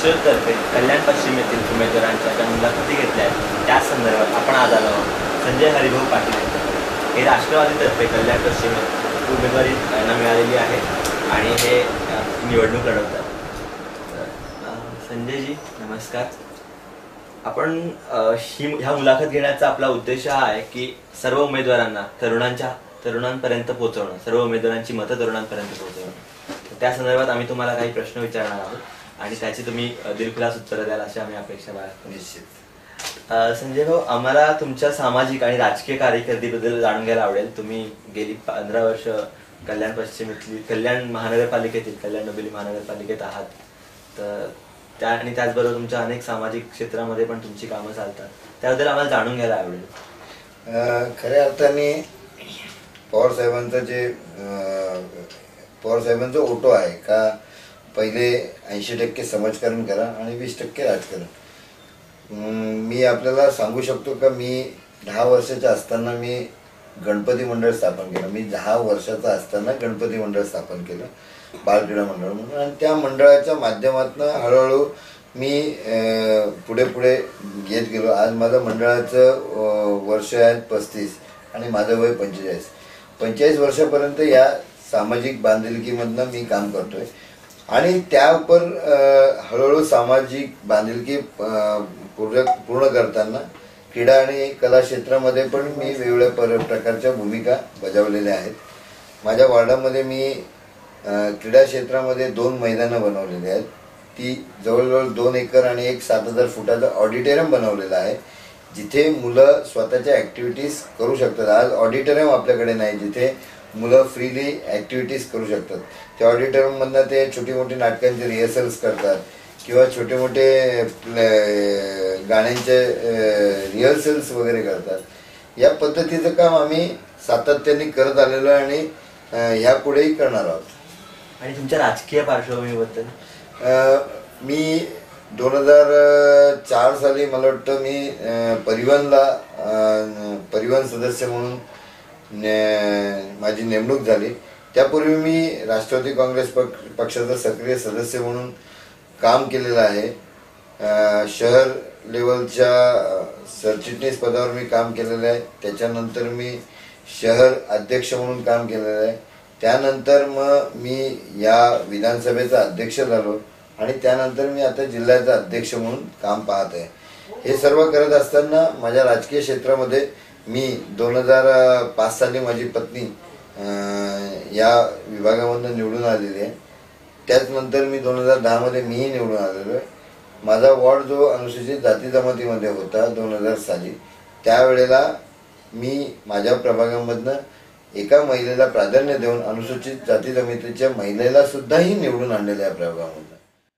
राष्ट्रवादीतर्फे कल्याण पश्चिम येथील उमेदवारांच्या ज्या मुलाखती घेतल्या आहेत त्या संदर्भात आपण आज आलो आहोत संजय हरिभाऊ पाटील यांच्याकडे। हे राष्ट्रवादीतर्फे कल्याण पश्चिम उमेदवारी यांना मिळालेली आहे आणि हे निवडणूक लढवतात। संजयजी नमस्कार। आपण ह्या मुलाखत घेण्याचा आपला उद्देश हा आहे की सर्व उमेदवारांना तरुणांपर्यंत पोहोचवणं, सर्व उमेदवारांची मतं तरुणांपर्यंत पोहोचवणं। त्या संदर्भात आम्ही तुम्हाला काही प्रश्न विचारणार आहोत आणि त्याची तुम्ही दिलखुलास उत्तरं द्याल अशी आम्ही अपेक्षा बाळगतो। निश्चित। संजय भाऊ, आम्हाला तुमच्या सामाजिक आणि राजकीय कारकिर्दीबद्दल जाणून घ्यायला आवडेल। तुम्ही गेली 15 वर्ष कल्याण पश्चिम येथील कल्याण महानगरपालिकेतील कल्याण डोंबिवली महानगरपालिकेत आहात, तर त्याचबरोबर तुमच्या अनेक सामाजिक क्षेत्रामध्ये पण तुमची कामं चालतात, त्याबद्दल आम्हाला जाणून घ्यायला आवडेल। खऱ्या अर्थाने पवार साहेबांचा ओटो आहे का पहिले 80% समाजकारण करा आणि 20% राजकारण। मी आपल्याला सांगू शकतो का मी 10 वर्षाचा असताना मी गणपती मंडळ स्थापन केलं। मी 10 वर्षाचा असताना गणपती मंडळ स्थापन केलं, बालक्रीडा मंडळ म्हणून। आणि त्या मंडळाच्या माध्यमातून हळूहळू मी पुढे घेत गेलो। आज माझं मंडळाचं वर्ष आहे 35 आणि माझं वय 45 वर्षापर्यंत या सामाजिक बांधिलकीमधनं मी काम करतोय आणि त्यावर हळूहळू सामाजिक बांधिलकी पूर्ण करताना क्रीडा आणि कला क्षेत्रामध्ये पण मी वेगवेगळ्या प्रकारच्या भूमिका बजावलेल्या आहेत। माझ्या वॉर्डामध्ये मी क्रीडा क्षेत्रामध्ये 2 मैदानं बनवलेली आहेत। ती जवळजवळ 2 एकर आणि एक 7000 फुटाचं ऑडिटोरियम बनवलेलं आहे, जिथे मुलं स्वतःच्या ॲक्टिव्हिटीज करू शकतात। आज ऑडिटोरियम आपल्याकडे नाही जिथे मुलं फ्रीली ॲक्टिव्हिटीज करू शकतात। त्या ऑडिटोरियममधनं ते छोटी मोठी नाटकांचे रिहर्सल्स करतात किंवा छोटे मोठे गाण्यांचे रिहर्सल्स वगैरे करतात। या पद्धतीचं काम आम्ही सातत्याने करत आलेलो आहे आणि ह्यापुढेही करणार आहोत। आणि तुमच्या राजकीय पार्श्वभूमीबद्दल? मी 2004 साली मला वाटतं मी परिवहन सदस्य म्हणून माझी नेमणूक झाली। त्यापूर्वी मी राष्ट्रवादी काँग्रेस पक्षाचा सक्रिय सदस्य म्हणून काम केलेलं आहे। शहर लेवलच्या सरचिटणीस पदावर मी काम केलेलं आहे। त्याच्यानंतर मी शहर अध्यक्ष म्हणून काम केलेलं आहे। त्यानंतर मग मी या विधानसभेचा अध्यक्ष झालो आणि त्यानंतर मी आता जिल्ह्याचा अध्यक्ष म्हणून काम पाहत आहे। हे सर्व करत असताना माझ्या राजकीय क्षेत्रामध्ये मी 2005 साली माझी पत्नी या विभागामधून निवडून आलेली आहे। त्याचनंतर मी 2010 मध्ये मीही निवडून आलेलो आहे। माझा वॉर्ड जो अनुसूचित जाती जमातीमध्ये होता 2000 साली, त्यावेळेला मी माझ्या प्रभागामधनं एका महिलेला प्राधान्य देऊन अनुसूचित जाती जमातीच्या महिलेला सुद्धाही निवडून आणलेल्या प्रभागामध्ये।